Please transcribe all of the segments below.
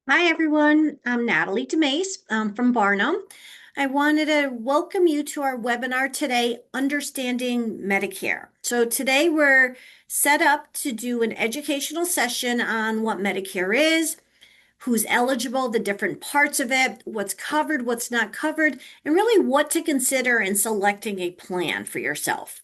Hi, everyone. I'm Natalie DeMace from Barnum. I wanted to welcome you to our webinar today, Understanding Medicare. So today we're set up to do an educational session on what Medicare is, who's eligible, the different parts of it, what's covered, what's not covered, and really what to consider in selecting a plan for yourself.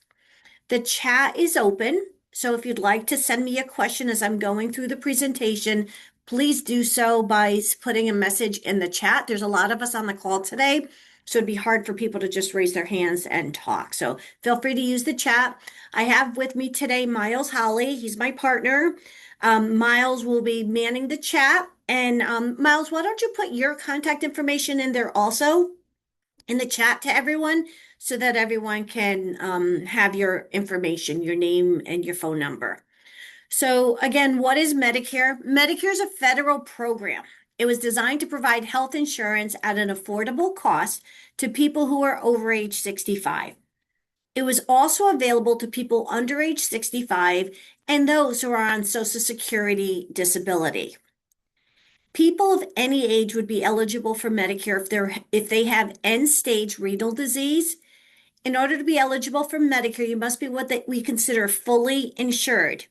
The chat is open, so if you'd like to send me a question as I'm going through the presentation, please do so by putting a message in the chat. There's a lot of us on the call today, so it'd be hard for people to just raise their hands and talk. So feel free to use the chat. I have with me today Miles Holly. He's my partner. Miles will be manning the chat. And Miles, why don't you put your contact information in there also in the chat to everyone so that everyone can have your information, your name and your phone number. So again, what is Medicare? Medicare is a federal program. It was designed to provide health insurance at an affordable cost to people who are over age 65. It was also available to people under age 65 and those who are on Social Security disability. People of any age would be eligible for Medicare if they have end-stage renal disease. In order to be eligible for Medicare, you must be what we consider fully insured,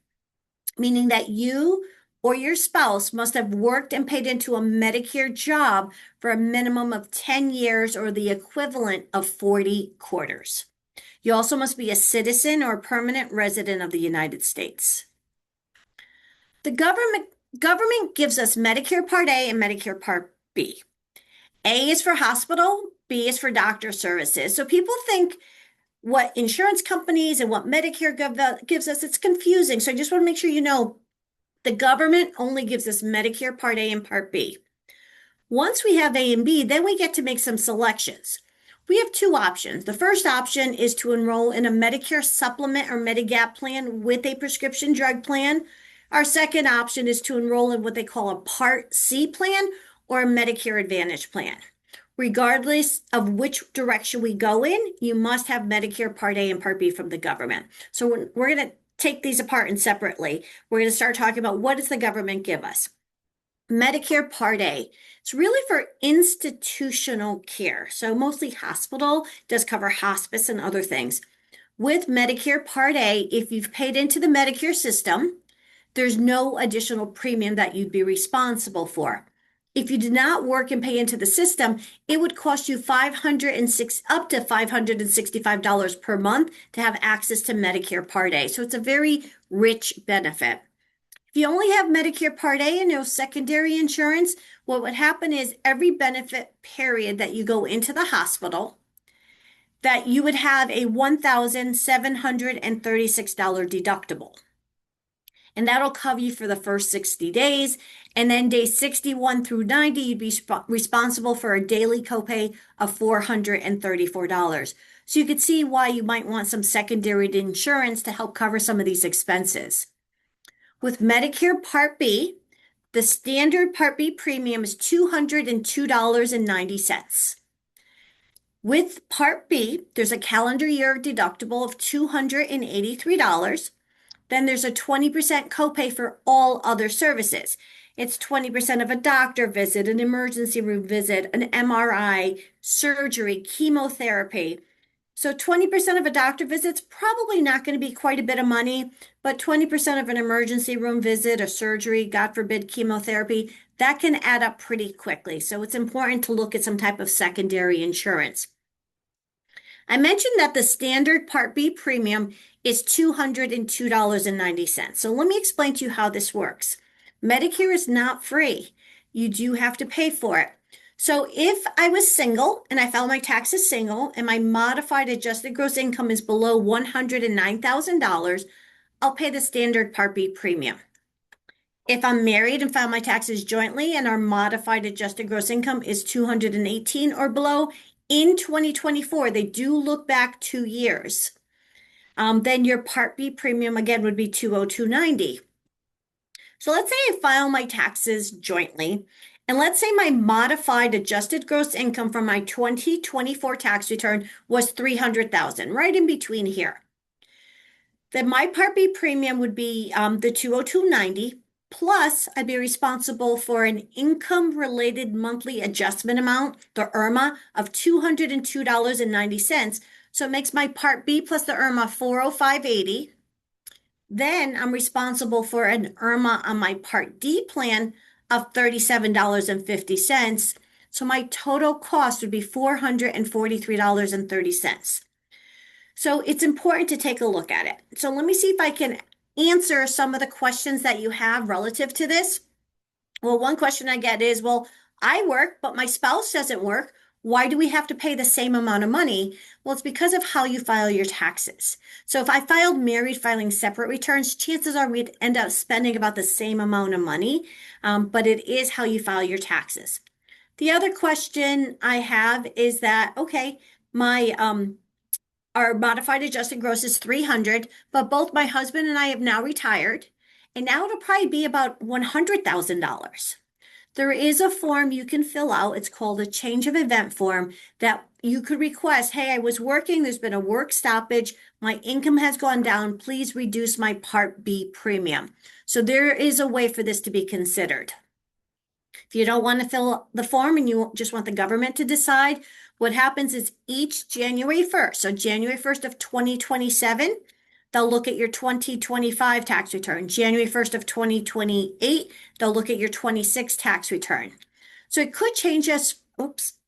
meaning that you or your spouse must have worked and paid into a Medicare job for a minimum of 10 years or the equivalent of 40 quarters. You also must be a citizen or permanent resident of the United States. The government gives us Medicare Part A and Medicare Part B. A is for hospital, B is for doctor services. So people think what insurance companies and what Medicare gives us, it's confusing. So I just want to make sure you know the government only gives us Medicare Part A and Part B. Once we have A and B, then we get to make some selections. We have two options. The first option is to enroll in a Medicare Supplement or MediGap plan with a prescription drug plan. Our second option is to enroll in what they call a Part C plan or a Medicare Advantage plan. Regardless of which direction we go in, you must have Medicare Part A and Part B from the government. So we're going to take these apart and separately. We're going to start talking about what does the government give us. Medicare Part A. It's really for institutional care. So mostly hospital, does cover hospice and other things. With Medicare Part A, if you've paid into the Medicare system, there's no additional premium that you'd be responsible for. If you did not work and pay into the system, it would cost you up to $565 per month to have access to Medicare Part A. So it's a very rich benefit. If you only have Medicare Part A and no secondary insurance, what would happen is every benefit period that you go into the hospital, that you would have a $1,736 deductible. And that'll cover you for the first 60 days. And then day 61 through 90, you'd be responsible for a daily copay of $434. So you could see why you might want some secondary insurance to help cover some of these expenses. With Medicare Part B, the standard Part B premium is $202.90. With Part B, there's a calendar year deductible of $283. Then there's a 20% copay for all other services. It's 20% of a doctor visit, an emergency room visit, an MRI, surgery, chemotherapy. So 20% of a doctor visit's probably not going to be quite a bit of money, but 20% of an emergency room visit, a surgery, God forbid, chemotherapy, that can add up pretty quickly. So it's important to look at some type of secondary insurance. I mentioned that the standard Part B premium is $202.90. So let me explain to you how this works. Medicare is not free. You do have to pay for it. So if I was single and I filed my taxes single and my modified adjusted gross income is below $109,000, I'll pay the standard Part B premium. If I'm married and file my taxes jointly and our modified adjusted gross income is 218 or below, in 2024, they do look back 2 years. Then your Part B premium again would be 202.90. So let's say I file my taxes jointly, and let's say my modified adjusted gross income from my 2024 tax return was 300,000, right in between here. Then my Part B premium would be the 202.90. Plus, I'd be responsible for an income-related monthly adjustment amount, the IRMA, of $202.90. So it makes my Part B plus the IRMA 405.80. Then I'm responsible for an IRMA on my Part D plan of $37.50. So my total cost would be $443.30. So it's important to take a look at it. So let me see if I can answer some of the questions that you have relative to this. Well, one question I get is, well, I work, but my spouse doesn't work. Why do we have to pay the same amount of money? Well, it's because of how you file your taxes. So if I filed married filing separate returns, chances are we'd end up spending about the same amount of money, but it is how you file your taxes. The other question I have is that, okay, my our modified adjusted gross is 300, but both my husband and I have now retired, and now it'll probably be about $100,000. There is a form you can fill out. It's called a change of event form that you could request. Hey, I was working. There's been a work stoppage. My income has gone down. Please reduce my Part B premium. So there is a way for this to be considered. If you don't want to fill the form and you just want the government to decide, what happens is each January 1st, so January 1st of 2027, they'll look at your 2025 tax return. January 1st of 2028, they'll look at your 26 tax return. So it could change us,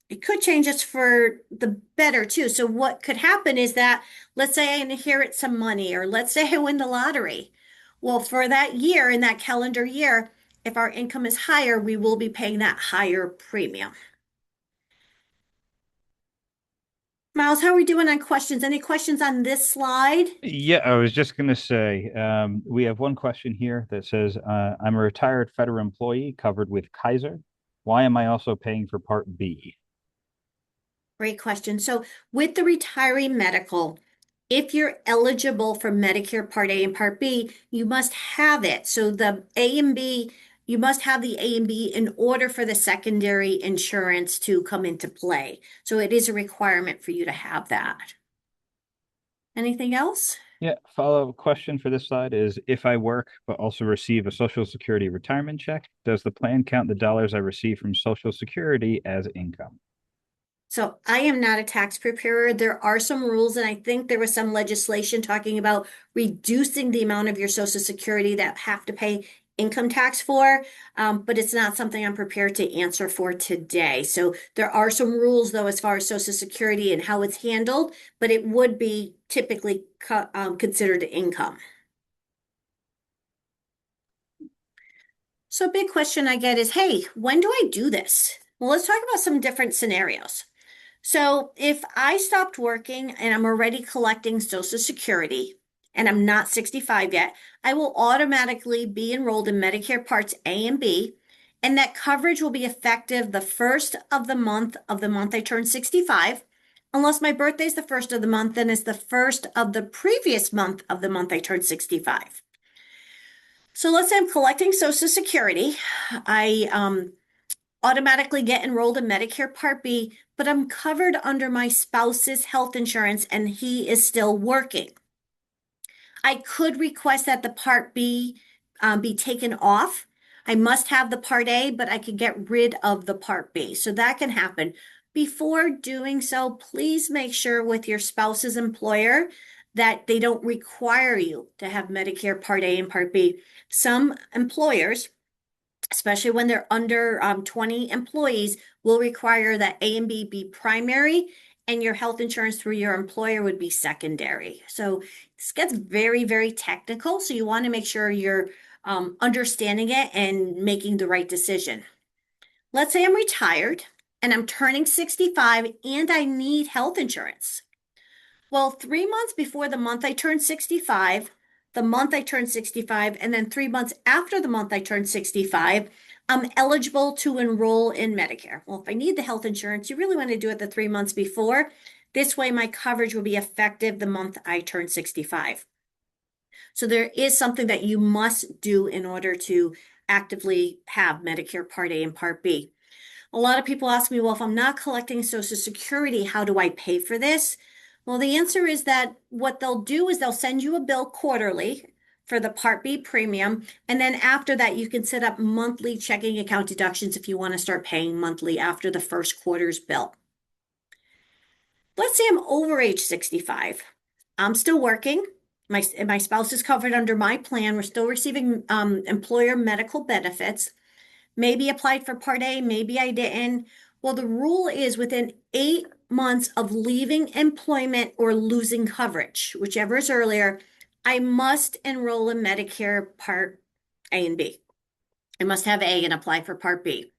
it could change us for the better too. So what could happen is that, let's say I inherit some money, or let's say I win the lottery. Well, for that year, in that calendar year, if our income is higher, we will be paying that higher premium. Miles, how are we doing on questions? Any questions on this slide? Yeah, I was just going to say, we have one question here that says, I'm a retired federal employee covered with Kaiser. Why am I also paying for Part B? Great question. So with the retiree medical, if you're eligible for Medicare Part A and Part B, you must have it. So the A and B, you must have the A and B in order for the secondary insurance to come into play. So it is a requirement for you to have that. Anything else? Yeah, follow-up question for this slide is, if I work but also receive a Social Security retirement check, does the plan count the dollars I receive from Social Security as income? So I am not a tax preparer. There are some rules, and I think there was some legislation talking about reducing the amount of your Social Security that have to pay income tax for, but it's not something I'm prepared to answer for today. So there are some rules, though, as far as Social Security and how it's handled, but it would be typically considered income. So a big question I get is, hey, when do I do this? Well, let's talk about some different scenarios. So if I stopped working and I'm already collecting Social Security and I'm not 65 yet, I will automatically be enrolled in Medicare Parts A and B, and that coverage will be effective the first of the month I turn 65. Unless my birthday is the first of the month, then it's the first of the previous month of the month I turned 65. So let's say I'm collecting Social Security. I automatically get enrolled in Medicare Part B, but I'm covered under my spouse's health insurance and he is still working. I could request that the Part B be taken off. I must have the Part A, but I could get rid of the Part B. So that can happen. Before doing so, please make sure with your spouse's employer that they don't require you to have Medicare Part A and Part B. Some employers, especially when they're under 20 employees, will require that A and B be primary and your health insurance through your employer would be secondary. So this gets very, very technical. So you want to make sure you're understanding it and making the right decision. Let's say I'm retired and I'm turning 65 and I need health insurance. Well, 3 months before the month I turned 65, the month I turned 65, and then 3 months after the month I turned 65, I'm eligible to enroll in Medicare. Well, if I need the health insurance, you really want to do it the 3 months before. This way, my coverage will be effective the month I turn 65. So there is something that you must do in order to actively have Medicare Part A and Part B. A lot of people ask me, well, if I'm not collecting Social Security, how do I pay for this? Well, the answer is that what they'll do is they'll send you a bill quarterly for the Part B premium. And then after that, you can set up monthly checking account deductions if you want to start paying monthly after the first quarter's bill. Let's say I'm over age 65. I'm still working. My spouse is covered under my plan. We're still receiving employer medical benefits. Maybe applied for Part A, maybe I didn't. Well, the rule is within 8 months of leaving employment or losing coverage, whichever is earlier, I must enroll in Medicare Part A and B. I must have A and apply for Part B.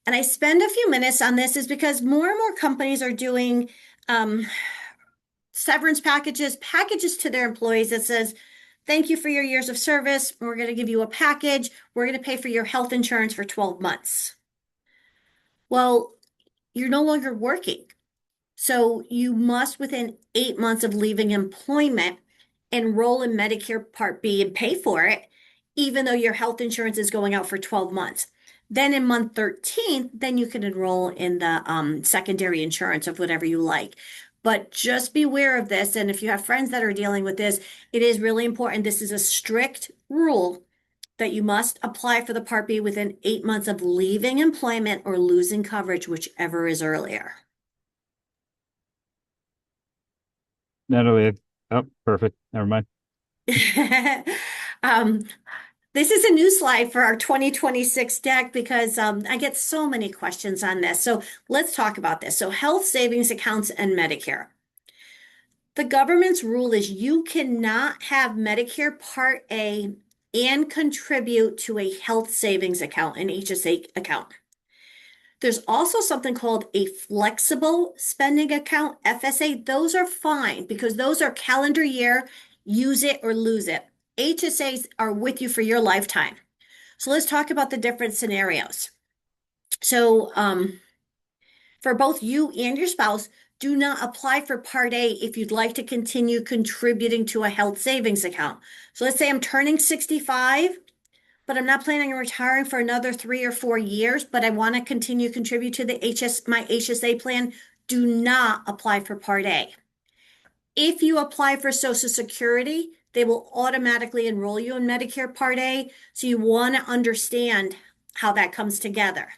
And I spend a few minutes on this is because more and more companies are doing um, severance packages to their employees that says, thank you for your years of service. We're going to give you a package. We're going to pay for your health insurance for 12 months. Well, you're no longer working. So you must, within 8 months of leaving employment, enroll in Medicare Part B and pay for it, even though your health insurance is going out for 12 months. Then in month 13, then you can enroll in the secondary insurance of whatever you like. But just be aware of this. And if you have friends that are dealing with this, it is really important. This is a strict rule that you must apply for the Part B within 8 months of leaving employment or losing coverage, whichever is earlier. Not only, oh, perfect. Never mind. um, this is a new slide for our 2026 deck because I get so many questions on this. So let's talk about this. So health savings accounts and Medicare. The government's rule is you cannot have Medicare Part A and contribute to a health savings account, an HSA account. There's also something called a flexible spending account, FSA. Those are fine because those are calendar year, use it or lose it. HSAs are with you for your lifetime. So let's talk about the different scenarios. So for both you and your spouse, do not apply for Part A if you'd like to continue contributing to a health savings account. So let's say I'm turning 65, but I'm not planning on retiring for another 3 or 4 years, but I want to continue contribute to the my HSA plan. Do not apply for Part A. If you apply for Social Security, they will automatically enroll you in Medicare Part A. So you want to understand how that comes together.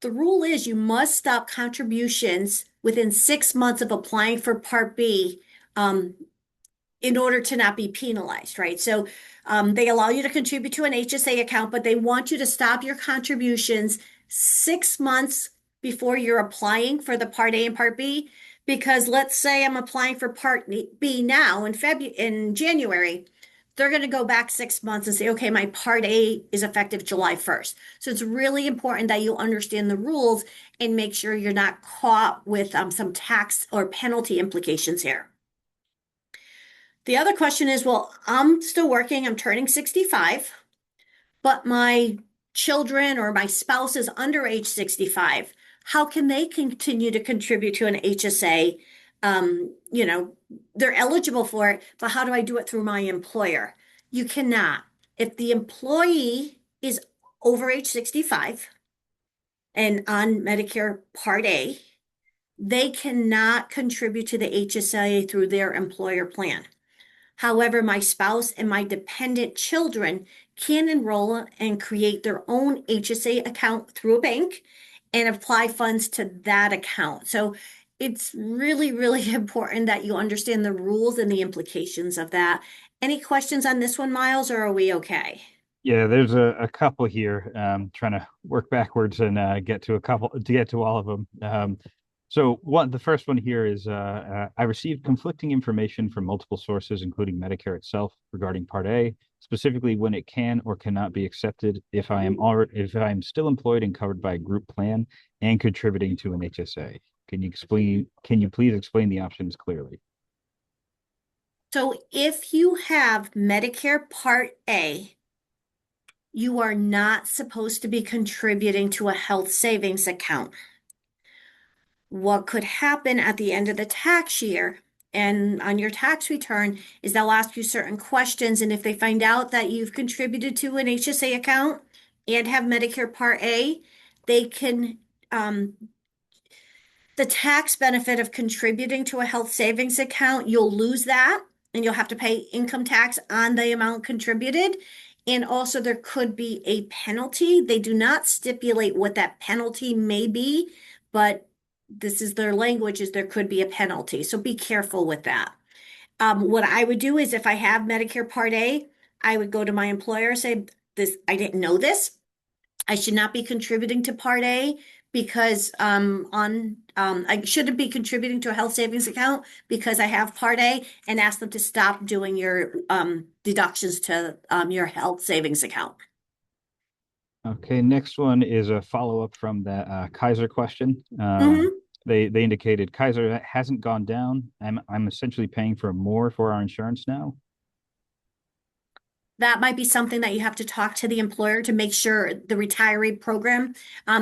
The rule is you must stop contributions within 6 months of applying for Part B in order to not be penalized, right? So they allow you to contribute to an HSA account, but they want you to stop your contributions 6 months before you're applying for the Part A and Part B. Because let's say I'm applying for Part B now in January, they're going to go back 6 months and say, okay, my Part A is effective July 1st. So it's really important that you understand the rules and make sure you're not caught with some tax or penalty implications here. The other question is, well, I'm still working, I'm turning 65, but my children or my spouse is under age 65. How can they continue to contribute to an HSA? They're eligible for it, but how do I do it through my employer? You cannot. If the employee is over age 65 and on Medicare Part A, they cannot contribute to the HSA through their employer plan. However, my spouse and my dependent children can enroll and create their own HSA account through a bank and apply funds to that account. So it's really, really important that you understand the rules and the implications of that. Any questions on this one, Miles, or are we okay? Yeah, there's a couple here. Trying to work backwards and get to a couple to get to all of them. The first one here is I received conflicting information from multiple sources, including Medicare itself, regarding Part A, specifically when it can or cannot be accepted if I am still employed and covered by a group plan and contributing to an HSA. Can you please explain the options clearly? So if you have Medicare Part A, you are not supposed to be contributing to a health savings account. What could happen at the end of the tax year and on your tax return is they'll ask you certain questions. And if they find out that you've contributed to an HSA account and have Medicare Part A, they can, the tax benefit of contributing to a health savings account, you'll lose that and you'll have to pay income tax on the amount contributed. And also, there could be a penalty. They do not stipulate what that penalty may be, but this is their language is there could be a penalty. So be careful with that. What I would do is if I have Medicare Part A, I would go to my employer and say, this, I didn't know this. I should not be contributing to Part A because I shouldn't be contributing to a health savings account because I have Part A, and ask them to stop doing your deductions to your health savings account. Okay, next one is a follow-up from that Kaiser question. Mhm. They indicated Kaiser hasn't gone down. I'm essentially paying for more for our insurance now. That might be something that you have to talk to the employer to make sure the retiree program,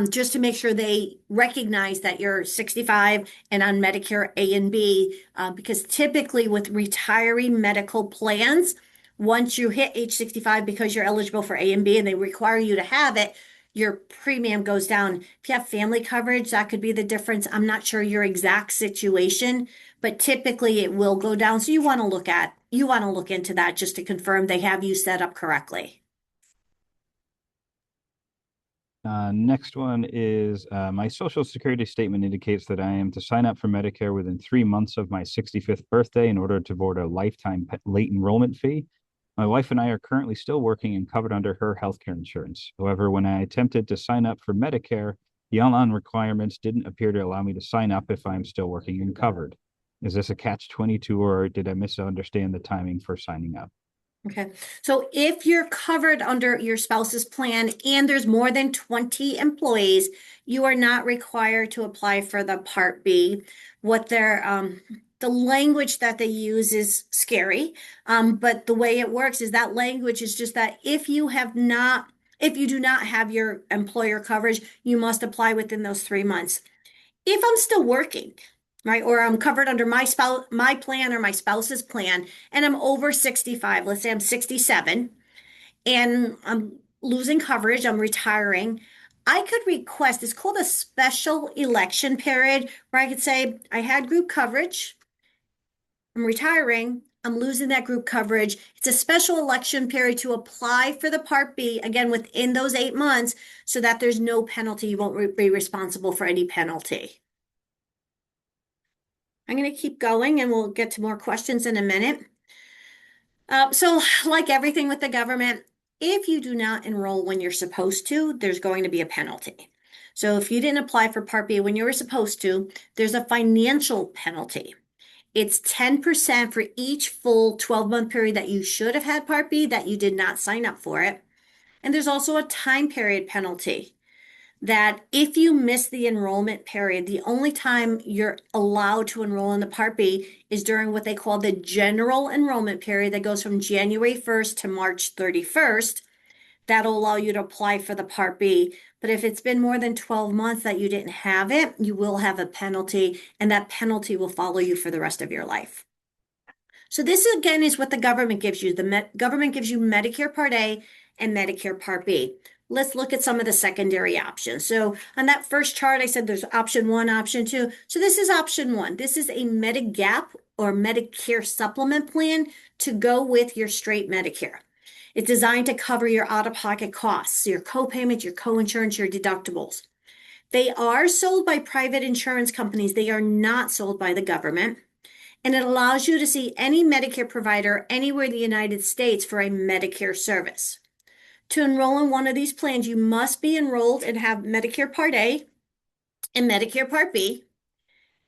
just to make sure they recognize that you're 65 and on Medicare A and B, because typically with retiree medical plans, once you hit age 65, because you're eligible for A and B and they require you to have it, your premium goes down. If you have family coverage, that could be the difference. I'm not sure your exact situation, but typically it will go down. So you want to look into that just to confirm they have you set up correctly. Next one is my social security statement indicates that I am to sign up for Medicare within 3 months of my 65th birthday in order to avoid a lifetime late enrollment fee. My wife and I are currently still working and covered under her healthcare insurance. However, when I attempted to sign up for Medicare, the online requirements didn't appear to allow me to sign up if I'm still working and covered. Is this a catch-22 or did I misunderstand the timing for signing up? Okay. So if you're covered under your spouse's plan and there's more than 20 employees, you are not required to apply for the Part B. What the language that they use is scary. But the way it works is that language is just that if you do not have your employer coverage, you must apply within those 3 months. If I'm still working, right, or I'm covered under my plan or my spouse's plan, and I'm over 65, let's say I'm 67, and I'm losing coverage, I'm retiring, I could request, it's called a special election period, where I could say, I had group coverage, I'm retiring, I'm losing that group coverage. It's a special election period to apply for the Part B, again, within those 8 months, so that there's no penalty. You won't be responsible for any penalty. I'm going to keep going and we'll get to more questions in a minute. So, like everything with the government, if you do not enroll when you're supposed to, there's going to be a penalty. So, if you didn't apply for Part B when you were supposed to, there's a financial penalty. It's 10% for each full 12-month period that you should have had Part B that you did not sign up for it. And there's also a time period penalty that if you miss the enrollment period, the only time you're allowed to enroll in the Part B is during what they call the general enrollment period that goes from January 1st to March 31st. That'll allow you to apply for the Part B. But if it's been more than 12 months that you didn't have it, you will have a penalty, and that penalty will follow you for the rest of your life. So this again is what the government gives you. The government gives you Medicare Part A and Medicare Part B. Let's look at some of the secondary options. So on that first chart, I said there's option one, option two. So this is option one. This is a MediGap or Medicare Supplement plan to go with your straight Medicare. It's designed to cover your out-of-pocket costs, your co-payments, your co-insurance, your deductibles. They are sold by private insurance companies. They are not sold by the government. And it allows you to see any Medicare provider anywhere in the United States for a Medicare service. To enroll in one of these plans, you must be enrolled and have Medicare Part A and Medicare Part B.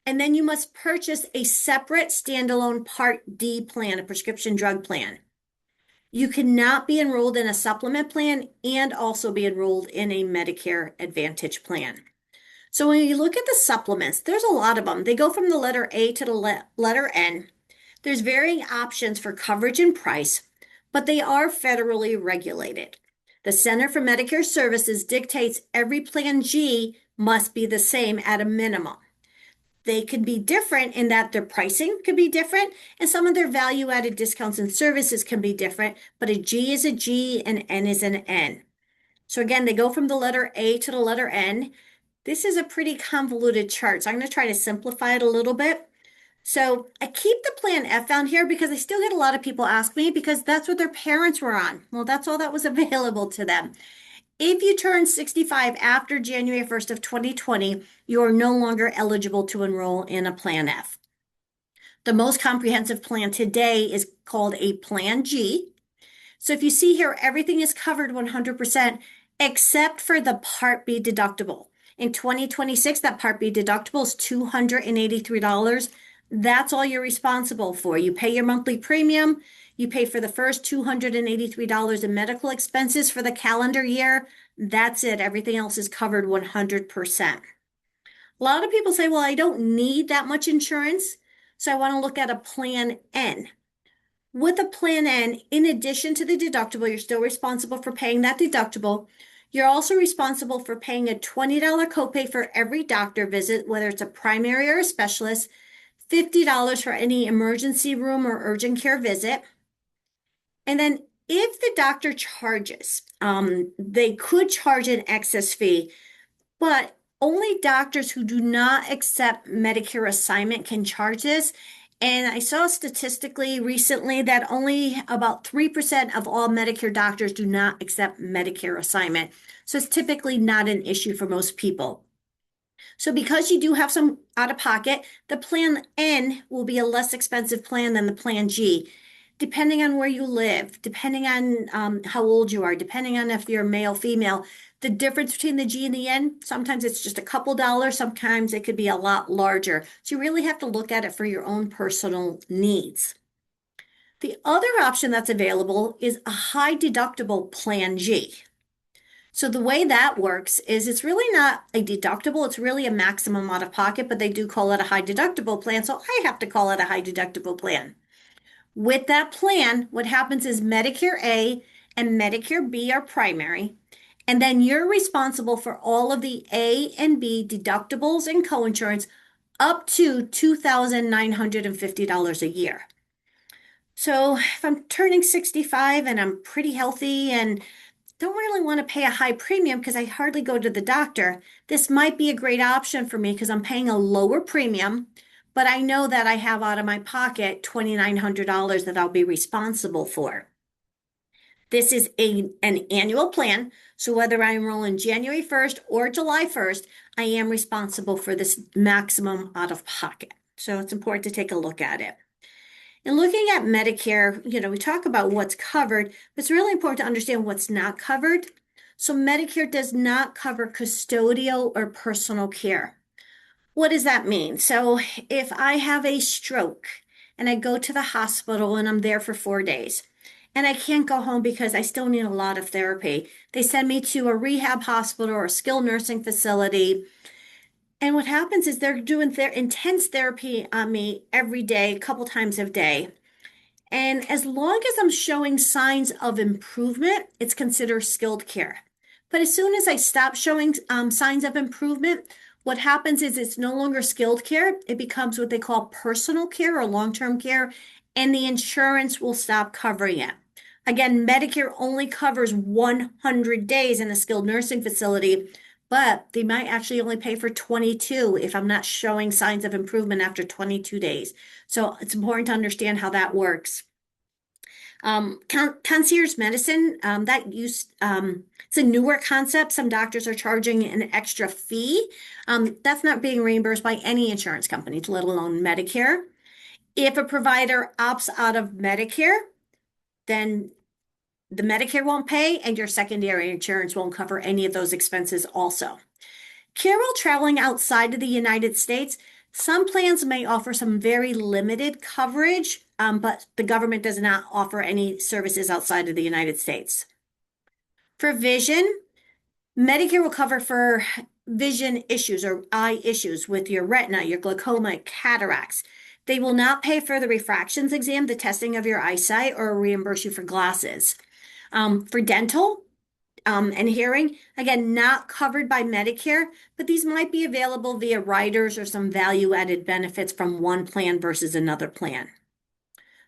And then you must purchase a separate standalone Part D plan, a prescription drug plan. You cannot be enrolled in a supplement plan and also be enrolled in a Medicare Advantage plan. So when you look at the supplements, there's a lot of them. They go from the letter A to the letter N. There's varying options for coverage and price, but they are federally regulated. The Center for Medicare Services dictates every Plan G must be the same at a minimum. They can be different in that their pricing could be different, and some of their value-added discounts and services can be different, but a G is a G and N is an N. So again, they go from the letter A to the letter N. This is a pretty convoluted chart, so I'm going to try to simplify it a little bit. So I keep the Plan F found here because I still get a lot of people ask me because that's what their parents were on. Well, that's all that was available to them. If you turn 65 after January 1st of 2020, you are no longer eligible to enroll in a Plan F. The most comprehensive plan today is called a Plan G. So if you see here, everything is covered 100% except for the Part B deductible. In 2026, that Part B deductible is $283. That's all you're responsible for. You pay your monthly premium. You pay for the first $283 in medical expenses for the calendar year. That's it. Everything else is covered 100%. A lot of people say, well, I don't need that much insurance, so I want to look at a Plan N. With a Plan N, in addition to the deductible, you're still responsible for paying that deductible. You're also responsible for paying a $20 copay for every doctor visit, whether it's a primary or a specialist, $50 for any emergency room or urgent care visit. And then if the doctor charges, they could charge an excess fee, but only doctors who do not accept Medicare assignment can charge this. And I saw statistically recently that only about 3% of all Medicare doctors do not accept Medicare assignment. So it's typically not an issue for most people. So because you do have some out of pocket, the Plan N will be a less expensive plan than the Plan G. Depending on where you live, depending on how old you are, depending on if you're male, female, the difference between the G and the N, sometimes it's just a couple dollars, sometimes it could be a lot larger. So you really have to look at it for your own personal needs. The other option that's available is a high deductible Plan G. So the way that works is it's really not a deductible, it's really a maximum out of pocket, but they do call it a high deductible plan, so I have to call it a high deductible plan. With that plan, what happens is Medicare A and Medicare B are primary, and then you're responsible for all of the A and B deductibles and coinsurance up to $2,950 a year. So if I'm turning 65 and I'm pretty healthy and don't really want to pay a high premium because I hardly go to the doctor, this might be a great option for me because I'm paying a lower premium, but I know that I have out of my pocket $2,900 that I'll be responsible for. This is an annual plan, so whether I enroll in January 1st or July 1st, I am responsible for this maximum out of pocket. So it's important to take a look at it. In looking at Medicare, we talk about what's covered, but it's really important to understand what's not covered. So Medicare does not cover custodial or personal care. What does that mean? So if I have a stroke and I go to the hospital and I'm there for 4 days and I can't go home because I still need a lot of therapy, they send me to a rehab hospital or a skilled nursing facility. And what happens is they're doing their intense therapy on me every day, a couple times a day. And as long as I'm showing signs of improvement, it's considered skilled care. But as soon as I stop showing signs of improvement, what happens is it's no longer skilled care. It becomes what they call personal care or long-term care, and the insurance will stop covering it. Again, Medicare only covers 100 days in a skilled nursing facility, but they might actually only pay for 22 if I'm not showing signs of improvement after 22 days. So it's important to understand how that works. Concierge medicine, it's a newer concept. Some doctors are charging an extra fee. That's not being reimbursed by any insurance company, let alone Medicare. If a provider opts out of Medicare, then the Medicare won't pay and your secondary insurance won't cover any of those expenses also. Care while traveling outside of the United States, some plans may offer some very limited coverage, but the government does not offer any services outside of the United States. For vision, Medicare will cover for vision issues or eye issues with your retina, your glaucoma, cataracts. They will not pay for the refractions exam, the testing of your eyesight, or reimburse you for glasses. For dental, and hearing, again, not covered by Medicare, but these might be available via riders or some value-added benefits from one plan versus another plan.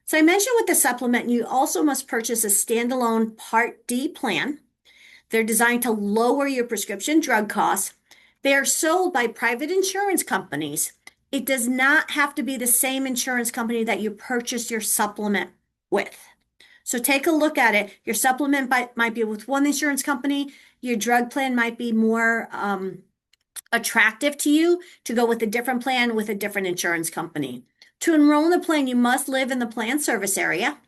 So I mentioned with the supplement, you also must purchase a standalone Part D plan. They're designed to lower your prescription drug costs. They are sold by private insurance companies. It does not have to be the same insurance company that you purchased your supplement with. So take a look at it. Your supplement might be with one insurance company. Your drug plan might be more attractive to you to go with a different plan with a different insurance company. To enroll in the plan, you must live in the plan service area.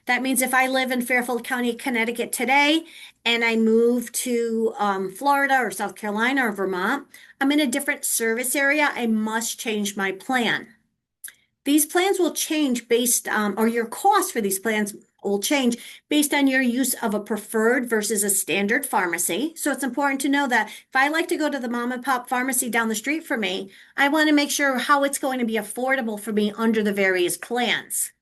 That means if I live in Fairfield County, Connecticut today, and I move to Florida or South Carolina or Vermont, I'm in a different service area. I must change my plan. These plans will change based, or your cost for these plans will change based on your use of a preferred versus a standard pharmacy. So it's important to know that if I like to go to the mom and pop pharmacy down the street for me, I want to make sure how it's going to be affordable for me under the various plans.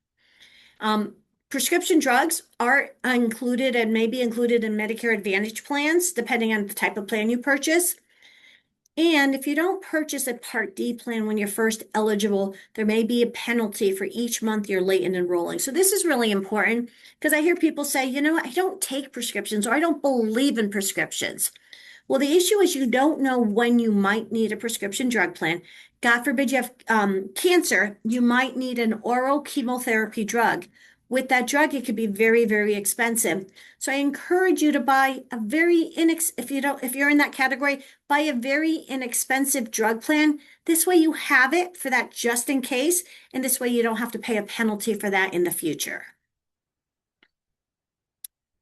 Um, Prescription drugs are included and may be included in Medicare Advantage plans, depending on the type of plan you purchase. And if you don't purchase a Part D plan when you're first eligible, there may be a penalty for each month you're late in enrolling. So this is really important because I hear people say, I don't take prescriptions or I don't believe in prescriptions. Well, the issue is you don't know when you might need a prescription drug plan. God forbid you have cancer, you might need an oral chemotherapy drug. With that drug, it could be very, very expensive. So I encourage you to buy a very if you're in that category, buy a very inexpensive drug plan. This way you have it for that just in case, and this way you don't have to pay a penalty for that in the future.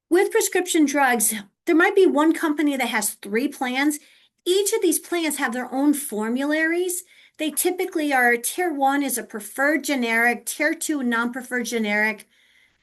With prescription drugs, there might be one company that has 3 plans. Each of these plans have their own formularies. They typically are tier 1 is a preferred generic, tier 2 non-preferred generic,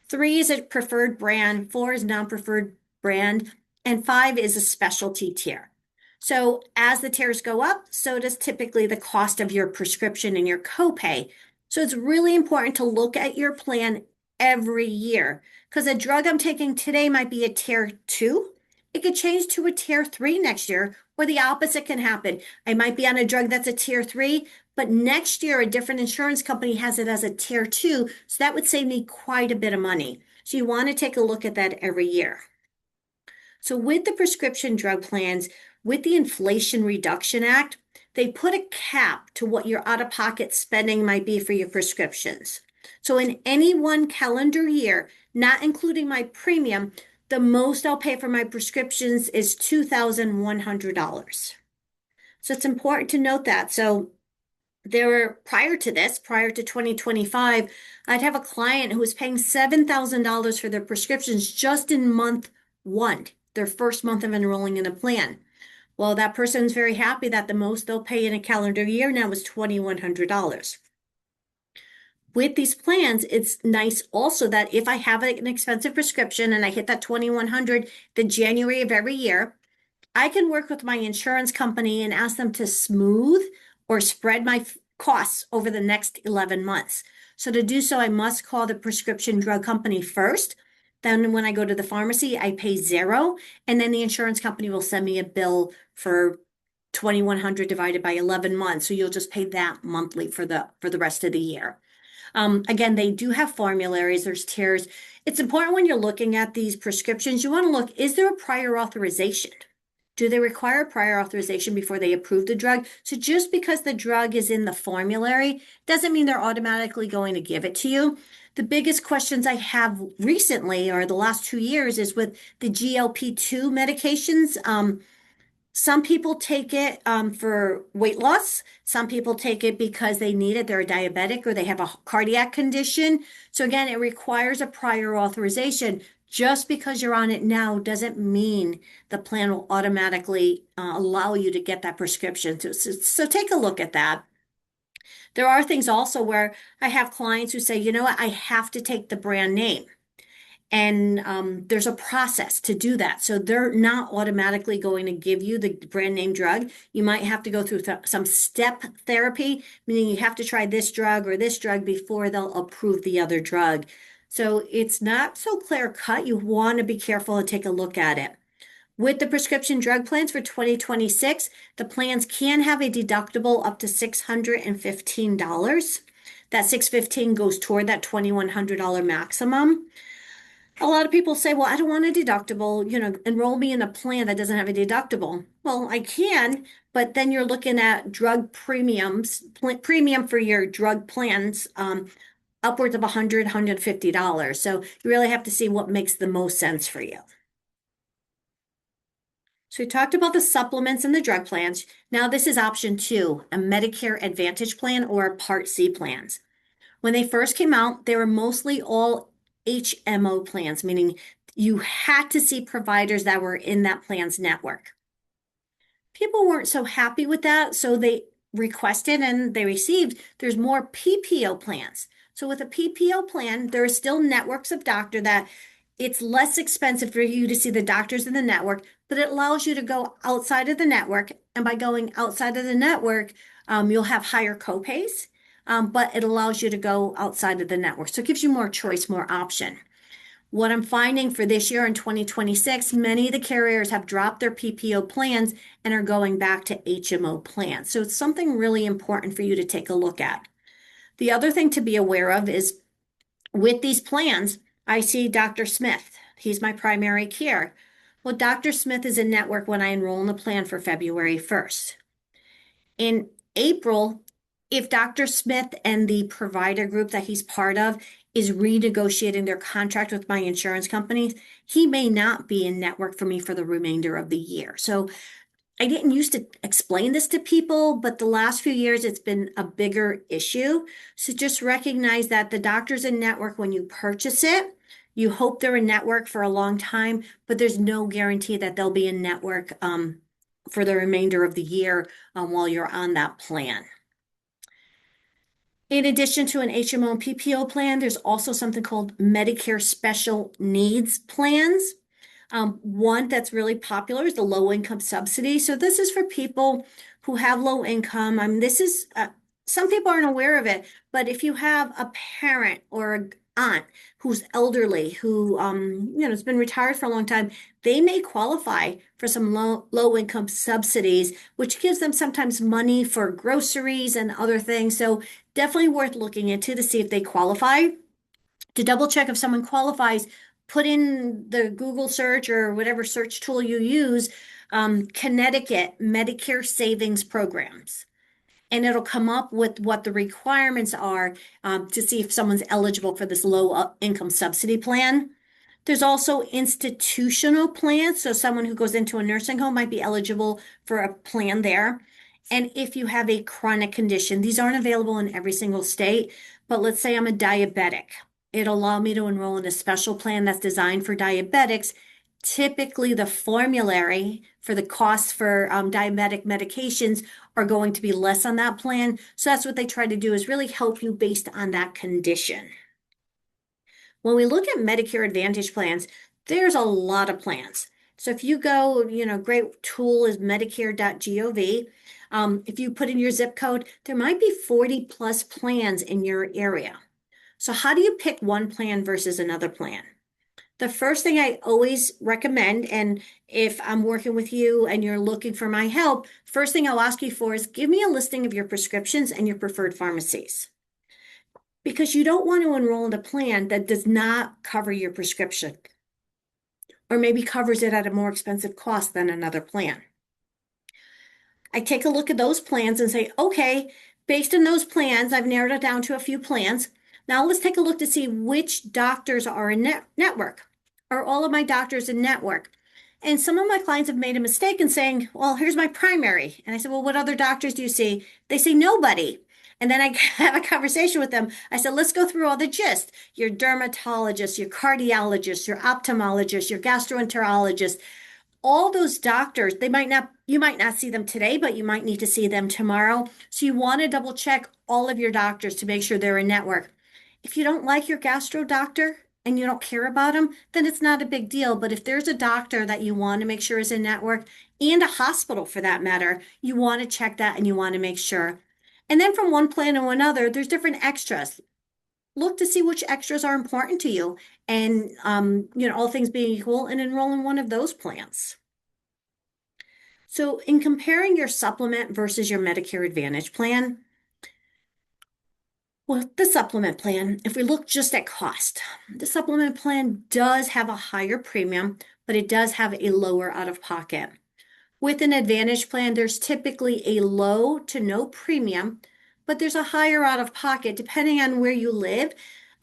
3 is a preferred brand, 4 is non-preferred brand, and 5 is a specialty tier. So as the tiers go up, so does typically the cost of your prescription and your copay. So it's really important to look at your plan every year because a drug I'm taking today might be a tier 2. It could change to a tier 3 next year, or the opposite can happen. I might be on a drug that's a tier 3, but next year a different insurance company has it as a tier 2. So that would save me quite a bit of money. So you want to take a look at that every year. So with the prescription drug plans, with the Inflation Reduction Act, they put a cap to what your out-of-pocket spending might be for your prescriptions. So in any one calendar year, not including my premium, the most I'll pay for my prescriptions is $2,100. So it's important to note that. So prior to 2025, I'd have a client who was paying $7,000 for their prescriptions just in month 1, their first month of enrolling in a plan. Well, that person's very happy that the most they'll pay in a calendar year now is $2,100. With these plans, it's nice also that if I have an expensive prescription and I hit that $2,100 the January of every year, I can work with my insurance company and ask them to smooth or spread my costs over the next 11 months. So to do so, I must call the prescription drug company first. Then when I go to the pharmacy, I pay 0, and then the insurance company will send me a bill for $2,100 divided by 11 months. So you'll just pay that monthly for the rest of the year. Again, they do have formularies, there's tiers. It's important when you're looking at these prescriptions, you want to look, is there a prior authorization? Do they require prior authorization before they approve the drug? So just because the drug is in the formulary doesn't mean they're automatically going to give it to you. The biggest questions I have recently, or the last 2 years, is with the GLP-2 medications. Some people take it for weight loss. Some people take it because they need it. They're a diabetic or they have a cardiac condition. So again, it requires a prior authorization. Just because you're on it now doesn't mean the plan will automatically allow you to get that prescription. So take a look at that. There are things also where I have clients who say, you know what, I have to take the brand name. And there's a process to do that. So they're not automatically going to give you the brand name drug. You might have to go through some step therapy, meaning you have to try this drug or this drug before they'll approve the other drug. So it's not so clear cut. You want to be careful and take a look at it. With the prescription drug plans for 2026, the plans can have a deductible up to $615. That $615 goes toward that $2,100 maximum. A lot of people say, well, I don't want a deductible, enroll me in a plan that doesn't have a deductible. Well, I can, but then you're looking at drug premiums, premium for your drug plans, upwards of $150. So you really have to see what makes the most sense for you. So we talked about the supplements and the drug plans. Now this is option two, a Medicare Advantage plan or Part C plans. When they first came out, they were mostly all HMO plans, meaning you had to see providers that were in that plan's network. People weren't so happy with that, so they requested and they received there's more PPO plans. So with a PPO plan, there are still networks of doctor that it's less expensive for you to see the doctors in the network, but it allows you to go outside of the network. And by going outside of the network, you'll have higher copays, but it allows you to go outside of the network. So it gives you more choice, more option. What I'm finding for this year in 2026, many of the carriers have dropped their PPO plans and are going back to HMO plans. So it's something really important for you to take a look at. The other thing to be aware of is with these plans, I see Dr. Smith. He's my primary care. Well, Dr. Smith is in network when I enroll in the plan for February 1st. In April, if Dr. Smith and the provider group that he's part of is renegotiating their contract with my insurance company, he may not be in network for me for the remainder of the year. So I didn't used to explain this to people, but the last few years it's been a bigger issue. So just recognize that the doctor's in network when you purchase it. You hope they're in network for a long time, but there's no guarantee that they'll be in network for the remainder of the year while you're on that plan. In addition to an HMO and PPO plan, there's also something called Medicare Special Needs Plans. One that's really popular is the low income subsidy. So this is for people who have low income. I mean, this is some people aren't aware of it, but if you have a parent or an aunt who's elderly, who has been retired for a long time, they may qualify for some low income subsidies, which gives them sometimes money for groceries and other things. So definitely worth looking into to see if they qualify. To double check if someone qualifies, put in the Google search or whatever search tool you use, Connecticut Medicare Savings Programs. And it'll come up with what the requirements are to see if someone's eligible for this low income subsidy plan. There's also institutional plans. So someone who goes into a nursing home might be eligible for a plan there. And if you have a chronic condition, these aren't available in every single state, but let's say I'm a diabetic. It'll allow me to enroll in a special plan that's designed for diabetics. Typically, the formulary for the costs for diabetic medications are going to be less on that plan. So that's what they try to do is really help you based on that condition. When we look at Medicare Advantage plans, there's a lot of plans. So if you go, great tool is medicare.gov. If you put in your zip code, there might be 40 plus plans in your area. So how do you pick one plan versus another plan? The first thing I always recommend, and if I'm working with you and you're looking for my help, first thing I'll ask you for is give me a listing of your prescriptions and your preferred pharmacies. Because you don't want to enroll in a plan that does not cover your prescription, or maybe covers it at a more expensive cost than another plan. I take a look at those plans and say, okay, based on those plans, I've narrowed it down to a few plans. Now let's take a look to see which doctors are in network. Are all of my doctors in network? And some of my clients have made a mistake in saying, well, here's my primary. And I said, well, what other doctors do you see? They say nobody. And then I have a conversation with them. I said, let's go through all the gist. Your dermatologist, your cardiologist, your ophthalmologist, your gastroenterologist, all those doctors, you might not see them today, but you might need to see them tomorrow. So you want to double check all of your doctors to make sure they're in network. If you don't like your gastro doctor and you don't care about them, then it's not a big deal. But if there's a doctor that you want to make sure is in network, and a hospital for that matter, you want to check that and you want to make sure. And then from one plan to another, there's different extras. Look to see which extras are important to you, and all things being equal, and enroll in one of those plans. So in comparing your supplement versus your Medicare Advantage plan, Well, the supplement plan, if we look just at cost, the supplement plan does have a higher premium, but it does have a lower out of pocket. With an Advantage plan, there's typically a low to no premium, but there's a higher out of pocket depending on where you live.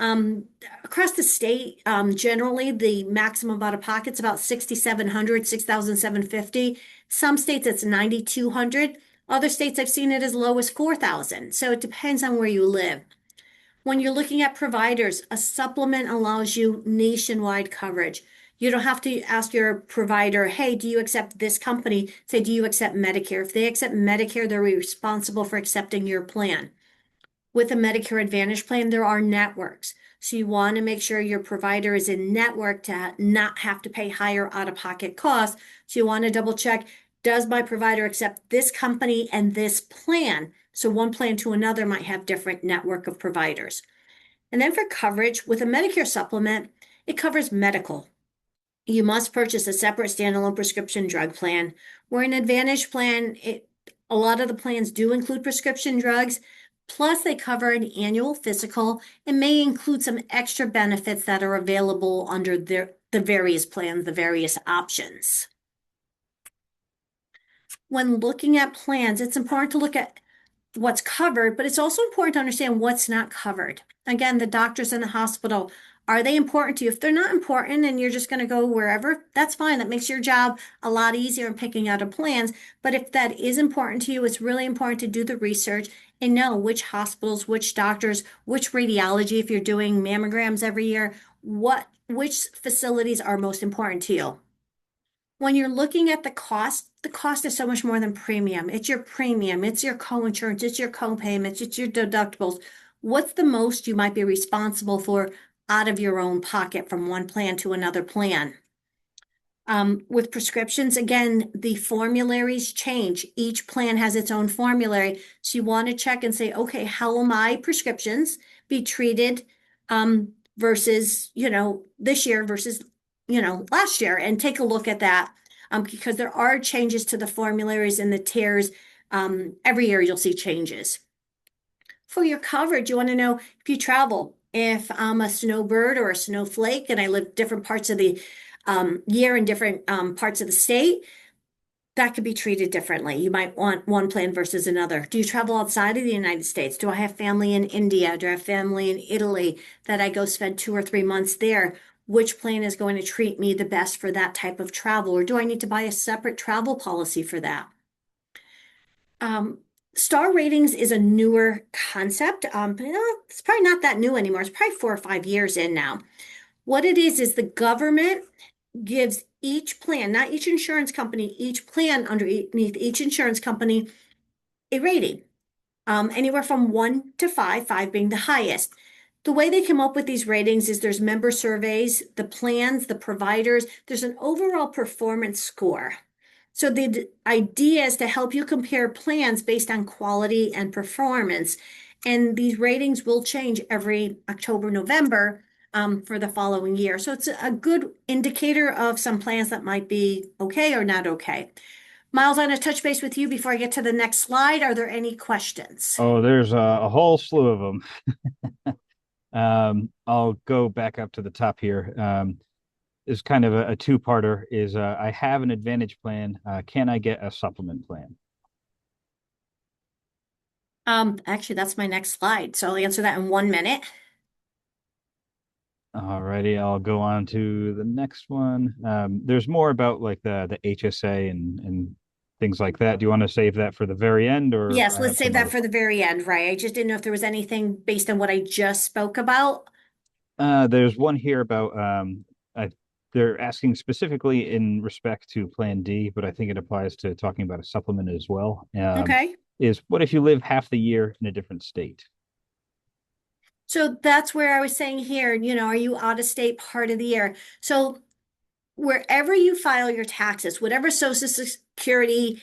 Um, Across the state, generally the maximum out of pocket is about 6,700, 6,750. Some states it's 9,200. Other states I've seen it as low as 4,000. So it depends on where you live. When you're looking at providers, a supplement allows you nationwide coverage. You don't have to ask your provider, hey, do you accept this company? Say, do you accept Medicare? If they accept Medicare, they're responsible for accepting your plan. With a Medicare Advantage plan, there are networks. So you want to make sure your provider is in network to not have to pay higher out-of-pocket costs. So you want to double check, does my provider accept this company and this plan? So one plan to another might have different network of providers. And then for coverage, with a Medicare supplement, it covers medical. You must purchase a separate standalone prescription drug plan. Where an Advantage plan, a lot of the plans do include prescription drugs, plus they cover an annual physical and may include some extra benefits that are available under the various plans, the various options. When looking at plans, it's important to look at what's covered, but it's also important to understand what's not covered. Again, the doctors in the hospital, are they important to you? If they're not important and you're just going to go wherever, that's fine. That makes your job a lot easier in picking out a plans. But if that is important to you, it's really important to do the research and know which hospitals, which doctors, which radiology, if you're doing mammograms every year, which facilities are most important to you. When you're looking at the cost is so much more than premium. It's your premium, it's your co-insurance, it's your co-payments, it's your deductibles. What's the most you might be responsible for out of your own pocket from one plan to another plan? With prescriptions, again, the formularies change. Each plan has its own formulary. So you want to check and say, okay, how will my prescriptions be treated versus, this year versus, last year, and take a look at that because there are changes to the formularies and the tiers. Every year you'll see changes. For your coverage, you want to know if you travel, if I'm a snowbird or a snowflake and I live different parts of the year in different parts of the state, that could be treated differently. You might want one plan versus another. Do you travel outside of the United States? Do I have family in India? Do I have family in Italy that I go spend 2 or 3 months there? Which plan is going to treat me the best for that type of travel? Or do I need to buy a separate travel policy for that? Um, Star ratings is a newer concept, but it's probably not that new anymore. It's probably 4 or 5 years in now. What it is the government gives each plan, not each insurance company, each plan underneath each insurance company a rating, anywhere from 1 to 5, 5 being the highest. The way they come up with these ratings is there's member surveys, the plans, the providers, there's an overall performance score. So the idea is to help you compare plans based on quality and performance. And these ratings will change every October, November for the following year. So it's a good indicator of some plans that might be okay or not okay. Miles, I'm going to touch base with you before I get to the next slide. Are there any questions? Oh, there's a whole slew of them. I'll go back up to the top here. Is kind of a two-parter. Is I have an Advantage plan. Can I get a supplement plan? Actually, that's my next slide. So I'll answer that in 1 minute. Alrighty, I'll go on to the next one. There's more about like the HSA and things like that. Do you want to save that for the very end, or Yes, I let's have save some that other? for the very end, right? I just didn't know if there was anything based on what I just spoke about. There's one here about I, they're asking specifically in respect to Plan D, but I think it applies to talking about a supplement as well. Okay. Is what if you live half the year in a different state? So that's where I was saying here, are you out of state part of the year? So wherever you file your taxes, whatever Social Security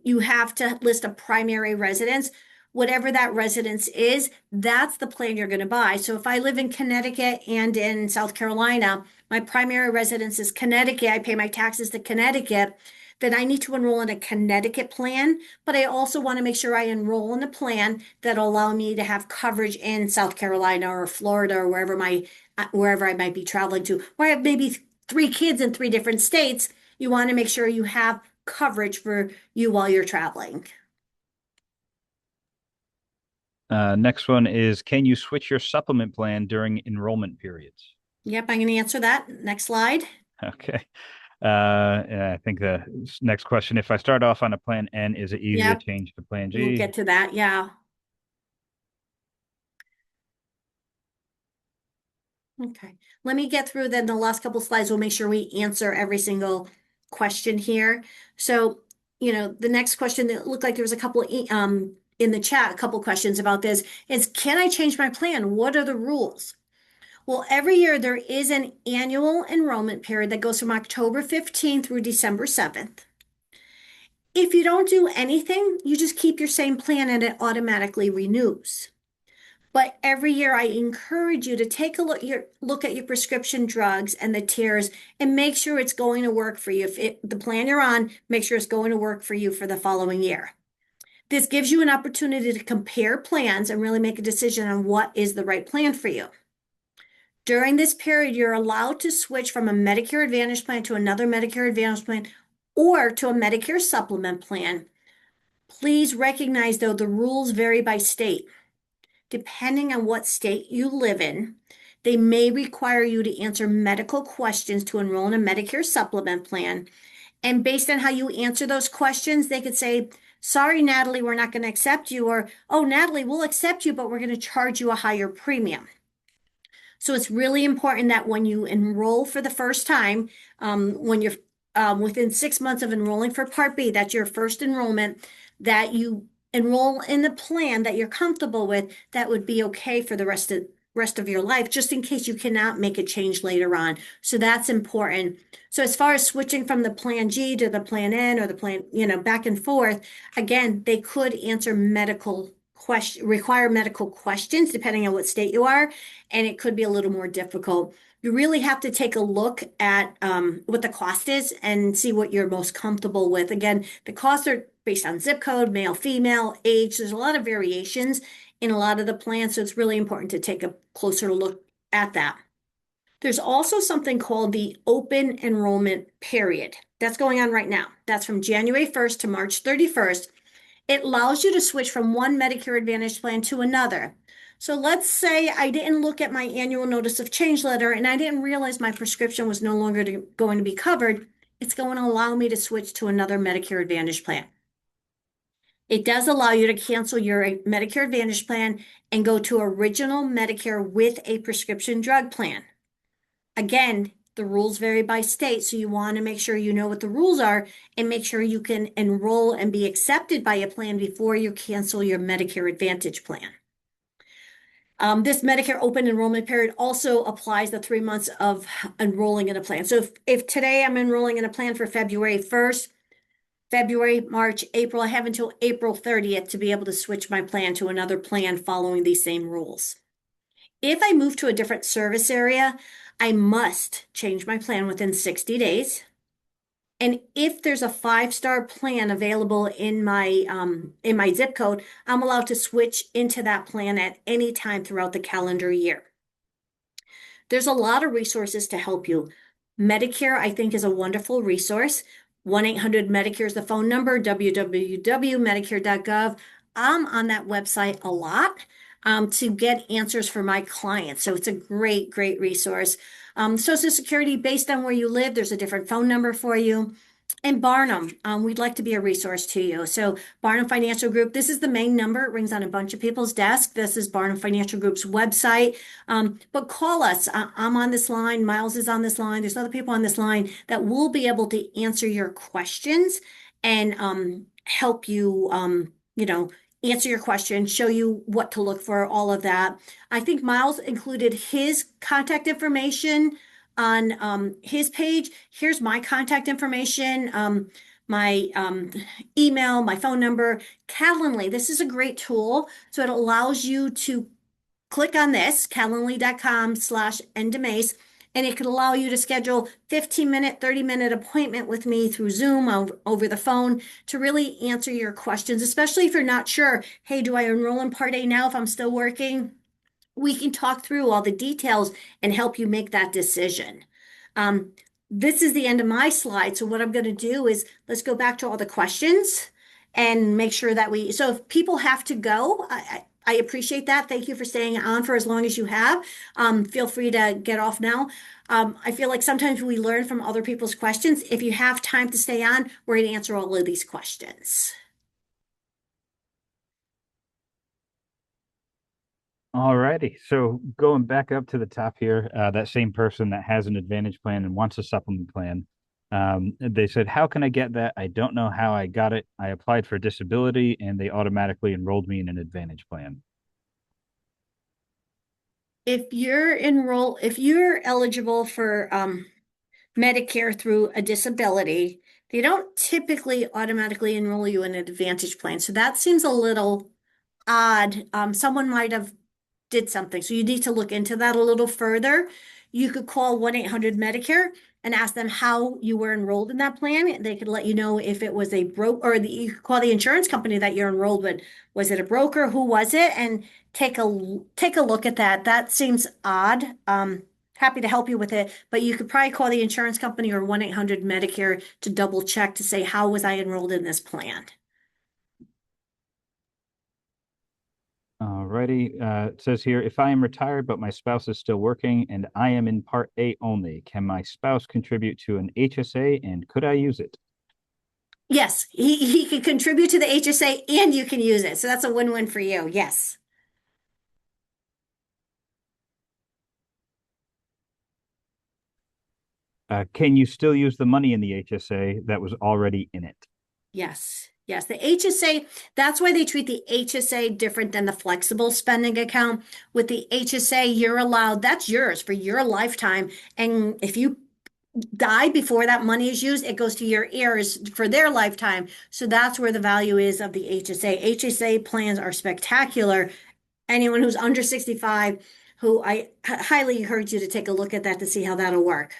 you have to list a primary residence, whatever that residence is, that's the plan you're going to buy. So if I live in Connecticut and in South Carolina, my primary residence is Connecticut, I pay my taxes to Connecticut, then I need to enroll in a Connecticut plan, but I also want to make sure I enroll in a plan that'll allow me to have coverage in South Carolina or Florida or wherever I might be traveling to, where I have maybe three kids in three different states. You want to make sure you have coverage for you while you're traveling. Next one is, can you switch your supplement plan during enrollment periods? Yep, I'm going to answer that. Next slide. Okay. And I think the next question, if I start off on a plan N, is it easy to Yep, change to plan we'll G? get to that. Yeah. Okay. Let me get through then the last couple slides. We'll make sure we answer every single question here. So, the next question that looked like there was a couple in the chat, a couple questions about this is, can I change my plan? What are the rules? Well, every year there is an annual enrollment period that goes from October 15th through December 7th. If you don't do anything, you just keep your same plan and it automatically renews. But every year I encourage you to take a look at your prescription drugs and the tiers and make sure it's going to work for you. If the plan you're on, make sure it's going to work for you for the following year. This gives you an opportunity to compare plans and really make a decision on what is the right plan for you. During this period, you're allowed to switch from a Medicare Advantage plan to another Medicare Advantage plan or to a Medicare Supplement plan. Please recognize, though, the rules vary by state. Depending on what state you live in, they may require you to answer medical questions to enroll in a Medicare Supplement plan. And based on how you answer those questions, they could say, sorry, Natalie, we're not going to accept you, or, oh, Natalie, we'll accept you, but we're going to charge you a higher premium. So it's really important that when you enroll for the first time, when you're within 6 months of enrolling for Part B, that's your first enrollment, that you enroll in the plan that you're comfortable with, that would be okay for the rest of your life, just in case you cannot make a change later on. So that's important. So as far as switching from the plan G to the plan N or the plan, back and forth, again, they could require medical questions depending on what state you are, and it could be a little more difficult. You really have to take a look at what the cost is and see what you're most comfortable with. Again, the costs are based on zip code, male, female, age. There's a lot of variations in a lot of the plans, so it's really important to take a closer look at that. There's also something called the open enrollment period. That's going on right now. That's from January 1st to March 31st. It allows you to switch from one Medicare Advantage plan to another. So let's say I didn't look at my annual notice of change letter and I didn't realize my prescription was no longer going to be covered. It's going to allow me to switch to another Medicare Advantage plan. It does allow you to cancel your Medicare Advantage plan and go to original Medicare with a prescription drug plan. Again, the rules vary by state, so you want to make sure you know what the rules are and make sure you can enroll and be accepted by a plan before you cancel your Medicare Advantage plan. This Medicare open enrollment period also applies the 3 months of enrolling in a plan. So if today I'm enrolling in a plan for February 1st, February, March, April, I have until April 30th to be able to switch my plan to another plan following these same rules. If I move to a different service area, I must change my plan within 60 days. And if there's a 5-star plan available in my zip code, I'm allowed to switch into that plan at any time throughout the calendar year. There's a lot of resources to help you. Medicare, I think, is a wonderful resource. 1-800-Medicare is the phone number, www.medicare.gov. I'm on that website a lot to get answers for my clients. So it's a great, great resource. Social Security, based on where you live, there's a different phone number for you. And Barnum, we'd like to be a resource to you. So Barnum Financial Group, this is the main number. It rings on a bunch of people's desks. This is Barnum Financial Group's website. But call us. I'm on this line. Miles is on this line. There's other people on this line that will be able to answer your questions and help you, answer your questions, show you what to look for, all of that. I think Miles included his contact information on his page. Here's my contact information. my email, my phone number. Calendly, this is a great tool. So it allows you to click on this, calendly.com/endemace, and it could allow you to schedule 15-minute, 30-minute appointment with me through Zoom over the phone to really answer your questions, especially if you're not sure, hey, do I enroll in Part A now if I'm still working? We can talk through all the details and help you make that decision. Um, this is the end of my slide. So what I'm going to do is let's go back to all the questions and make sure that so if people have to go, I appreciate that. Thank you for staying on for as long as you have. Feel free to get off now. I feel like sometimes we learn from other people's questions. If you have time to stay on, we're going to answer all of these questions. Alrighty. So going back up to the top here, that same person that has an Advantage plan and wants a supplement plan, they said, "How can I get that? I don't know how I got it. I applied for disability and they automatically enrolled me in an Advantage plan." If you're eligible for Medicare through a disability, they don't typically automatically enroll you in an Advantage plan. So that seems a little odd. Someone might have did something. So you need to look into that a little further. You could call 1-800-Medicare and ask them how you were enrolled in that plan. They could let you know if it was a you could call the insurance company that you're enrolled with. Was it a broker? Who was it? And take a look at that. That seems odd. Happy to help you with it, but you could probably call the insurance company or 1-800-Medicare to double check to say, how was I enrolled in this plan? Alrighty. It says here, if I am retired but my spouse is still working and I am in Part A only, can my spouse contribute to an HSA and could I use it? Yes, he can contribute to the HSA and you can use it. So that's a win-win for you. Yes. Can you still use the money in the HSA that was already in it? Yes. Yes. The HSA, that's why they treat the HSA different than the flexible spending account. With the HSA, you're allowed, that's yours for your lifetime. And if you die before that money is used, it goes to your heirs for their lifetime. So that's where the value is of the HSA. HSA plans are spectacular. Anyone who's under 65, who I highly encourage you to take a look at that to see how that'll work.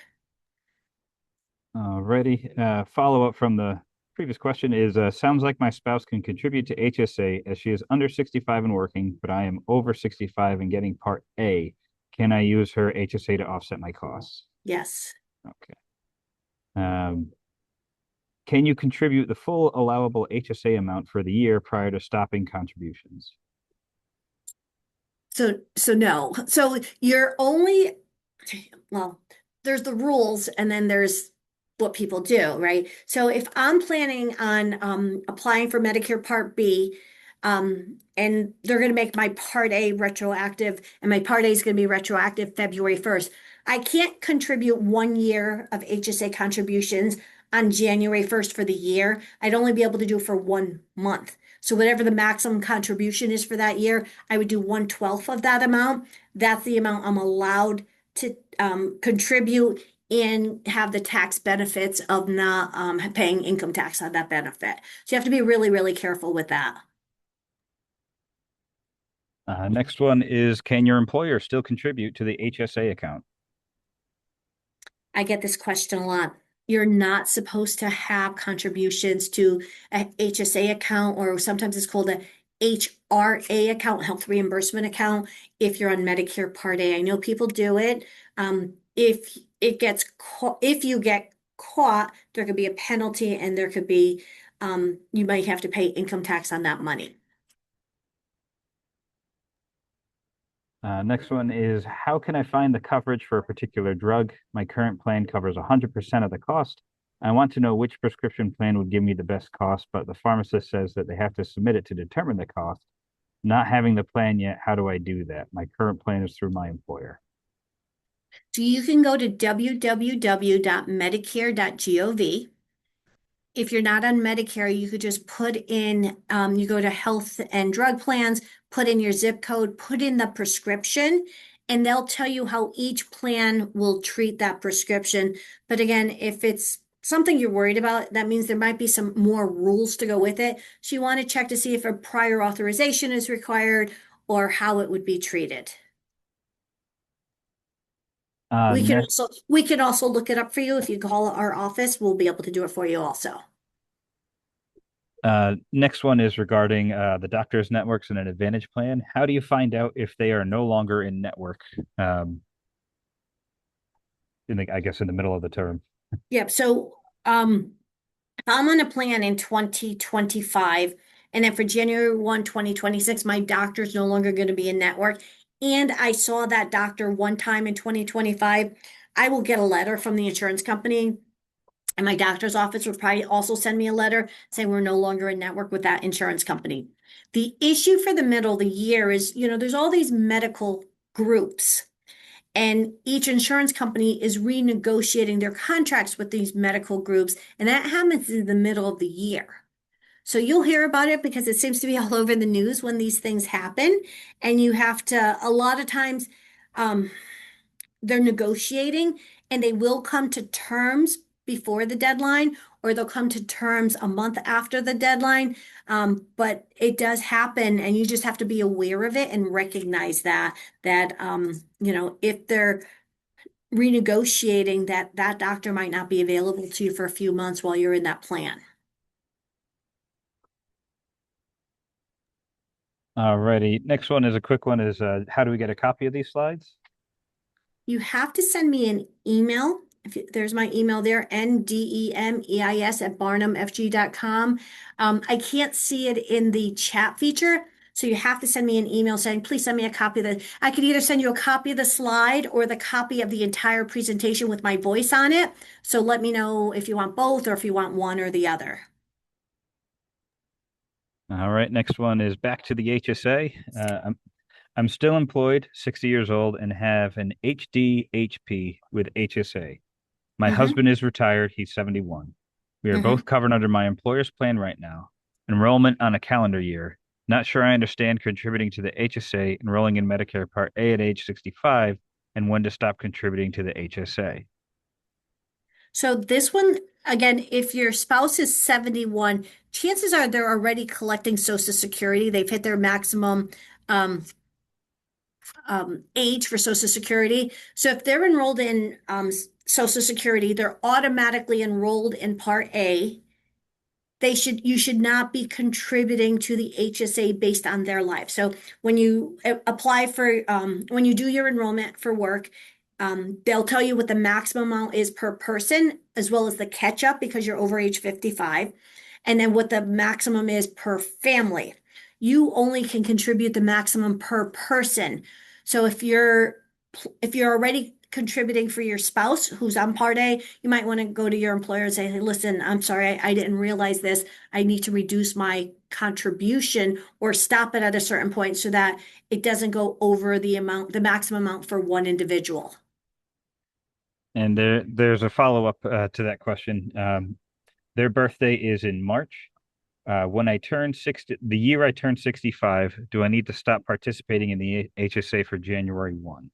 Alrighty. Follow up from the previous question is sounds like my spouse can contribute to HSA as she is under 65 and working, but I am over 65 and getting Part A. Can I use her HSA to offset my costs? Yes. Okay. Um, can you contribute the full allowable HSA amount for the year prior to stopping contributions? So no. So you're only, well, there's the rules and then there's what people do, right? So if I'm planning on applying for Medicare Part B, and they're going to make my Part A retroactive, and my Part A is going to be retroactive February 1st. I can't contribute 1 year of HSA contributions on January 1st for the year. I'd only be able to do it for 1 month. So whatever the maximum contribution is for that year, I would do 1/12 of that amount. That's the amount I'm allowed to contribute and have the tax benefits of not paying income tax on that benefit. So you have to be really, really careful with that. Next one is can your employer still contribute to the HSA account? I get this question a lot. You're not supposed to have contributions to a HSA account, or sometimes it's called a HRA account, health reimbursement account, if you're on Medicare Part A. I know people do it. If you get caught, there could be a penalty and there could be, you might have to pay income tax on that money. Next one is how can I find the coverage for a particular drug? My current plan covers 100% of the cost. I want to know which prescription plan would give me the best cost, but the pharmacist says that they have to submit it to determine the cost. Not having the plan yet, how do I do that? My current plan is through my employer. So you can go to www.medicare.gov. If you're not on Medicare, you could just put in, you go to health and drug plans, put in your zip code, put in the prescription, and they'll tell you how each plan will treat that prescription. But again, if it's something you're worried about, that means there might be some more rules to go with it. So you want to check to see if a prior authorization is required or how it would be treated. We can Next, also we can also look it up for you. If you call our office, we'll be able to do it for you also. next one is regarding the doctors' networks and an Advantage plan. How do you find out if they are no longer in network? Um, I guess in the middle of the term. Yep. So I'm on a plan in 2025, and then for January 1, 2026, my doctor's no longer going to be in network. And I saw that doctor one time in 2025. I will get a letter from the insurance company, and my doctor's office will probably also send me a letter saying we're no longer in network with that insurance company. The issue for the middle of the year is, there's all these medical groups, and each insurance company is renegotiating their contracts with these medical groups, and that happens in the middle of the year. So you'll hear about it because it seems to be all over the news when these things happen. And you have to, a lot of times, um, they're negotiating and they will come to terms before the deadline, or they'll come to terms a month after the deadline. But it does happen, and you just have to be aware of it and recognize that if they're renegotiating, that doctor might not be available to you for a few months while you're in that plan. Alrighty. Next one is a quick one is how do we get a copy of these slides? You have to send me an email. There's my email there, ndemeis@barnumfg.com. I can't see it in the chat feature, so you have to send me an email saying, please send me a copy of the, I could either send you a copy of the slide or the copy of the entire presentation with my voice on it. So let me know if you want both or if you want one or the other. All right. Next one is back to the HSA. I'm still employed, 60 years old, and have an HDHP with HSA. My Hmm. husband is retired. He's 71. We are Hmm. both covered under my employer's plan right now. Enrollment on a calendar year. Not sure I understand contributing to the HSA, enrolling in Medicare Part A at age 65, and when to stop contributing to the HSA. So this one, again, if your spouse is 71, chances are they're already collecting Social Security. They've hit their maximum um, age for Social Security. So if they're enrolled in Social Security, they're automatically enrolled in Part A. You should not be contributing to the HSA based on their life. So when you apply for when you do your enrollment for work, they'll tell you what the maximum amount is per person, as well as the catch up because you're over age 55, and then what the maximum is per family. You only can contribute the maximum per person. So if you're already contributing for your spouse who's on Part A, you might want to go to your employer and say, hey, listen, I'm sorry, I didn't realize this. I need to reduce my contribution or stop it at a certain point so that it doesn't go over the maximum amount for one individual. And there's a follow up to that question. Their birthday is in March. When I turn 60, the year I turn 65, do I need to stop participating in the HSA for January 1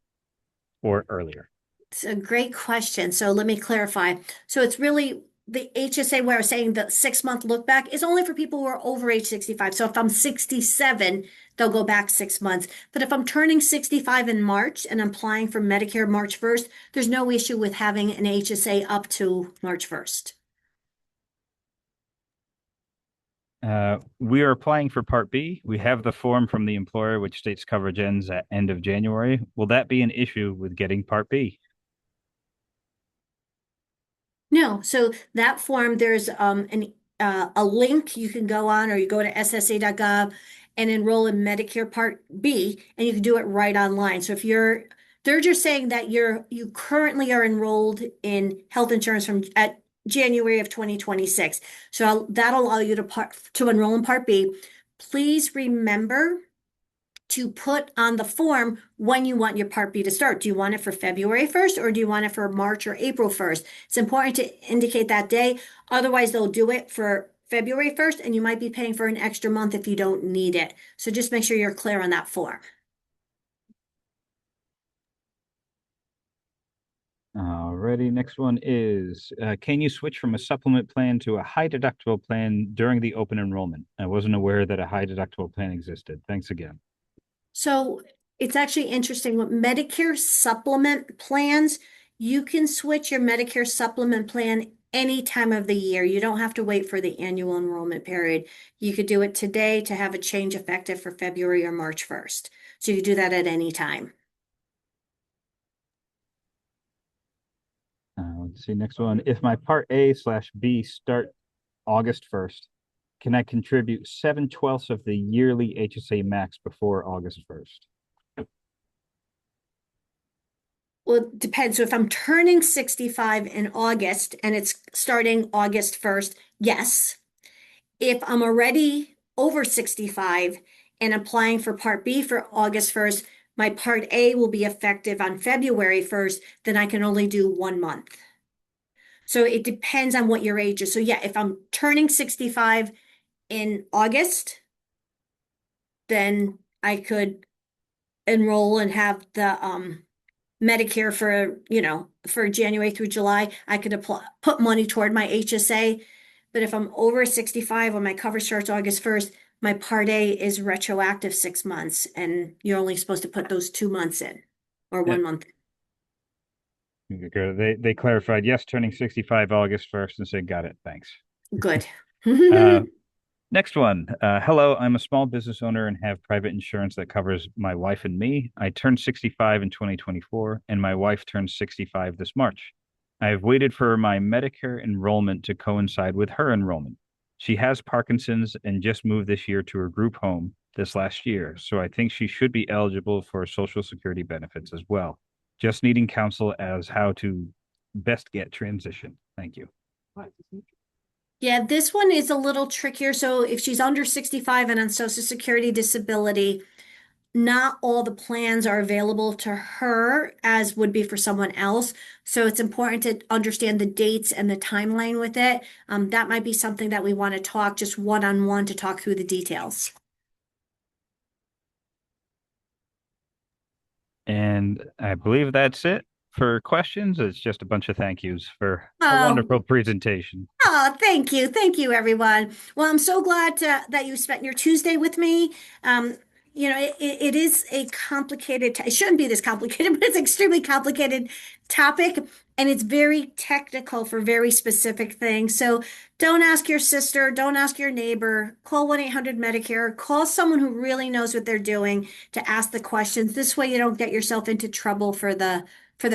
or earlier? It's a great question. So let me clarify. So it's really the HSA where I was saying the 6 month look back is only for people who are over age 65. So if I'm 67, they'll go back 6 months. But if I'm turning 65 in March and I'm applying for Medicare March 1st, there's no issue with having an HSA up to March 1st. We are applying for Part B. We have the form from the employer, which states coverage ends at end of January. Will that be an issue with getting Part B? No, so that form, there's a link you can go on, or you go to ssa.gov and enroll in Medicare Part B, and you can do it right online. So they're just saying that you currently are enrolled in health insurance from at January of 2026. So that'll allow you to enroll in Part B. Please remember to put on the form when you want your Part B to start. Do you want it for February 1st or do you want it for March or April 1st? It's important to indicate that day. Otherwise, they'll do it for February 1st and you might be paying for an extra month if you don't need it. So just make sure you're clear on that form. Alrighty, next one is can you switch from a supplement plan to a high deductible plan during the open enrollment? I wasn't aware that a high deductible plan existed. Thanks again. So it's actually interesting with Medicare supplement plans, you can switch your Medicare supplement plan any time of the year. You don't have to wait for the annual enrollment period. You could do it today to have a change effective for February or March 1st. So you could do that at any time. Let's see, next one. If my Part A/B start August 1st, can I contribute 7/12 of the yearly HSA max before August 1st? Well, it depends. So if I'm turning 65 in August and it's starting August 1st, yes. If I'm already over 65 and applying for Part B for August 1st, my Part A will be effective on February 1st, then I can only do 1 month. So it depends on what your age is. So yeah, if I'm turning 65 in August, then I could enroll and have the Medicare for, for January through July. I could apply, put money toward my HSA. But if I'm over 65 when my cover starts August 1st, my Part A is retroactive 6 months, and you're only supposed to put those 2 months in or Yeah, 1 month. they clarified yes, turning 65 August 1st and said, got it. Thanks. Good. Uh, Next one. Hello, I'm a small business owner and have private insurance that covers my wife and me. I turned 65 in 2024, and my wife turned 65 this March. I have waited for my Medicare enrollment to coincide with her enrollment. She has Parkinson's and just moved this year to her group home this last year, so I think she should be eligible for Social Security benefits as well. Just needing counsel as how to best get transition. Thank you. Yeah, this one is a little trickier. So if she's under 65 and on Social Security disability, not all the plans are available to her as would be for someone else. So it's important to understand the dates and the timeline with it. That might be something that we want to talk just one-on-one to talk through the details. And I believe that's it for questions. It's just a bunch of thank yous for a Oh, wonderful presentation. oh, thank you. Thank you, everyone. Well, I'm so glad that you spent your Tuesday with me. Um, it is a complicated, it shouldn't be this complicated, but it's extremely complicated topic, and it's very technical for very specific things. So don't ask your sister, don't ask your neighbor, call 1-800-Medicare, call someone who really knows what they're doing to ask the questions. This way you don't get yourself into trouble for the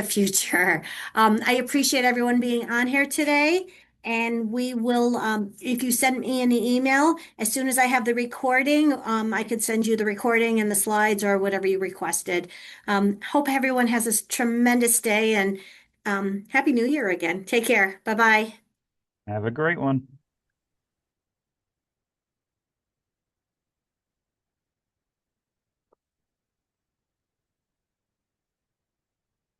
future. I appreciate everyone being on here today. And we will, if you send me an email, as soon as I have the recording, I could send you the recording and the slides or whatever you requested. Hope everyone has a tremendous day and Happy New Year again. Take care. Bye bye. Have a great one.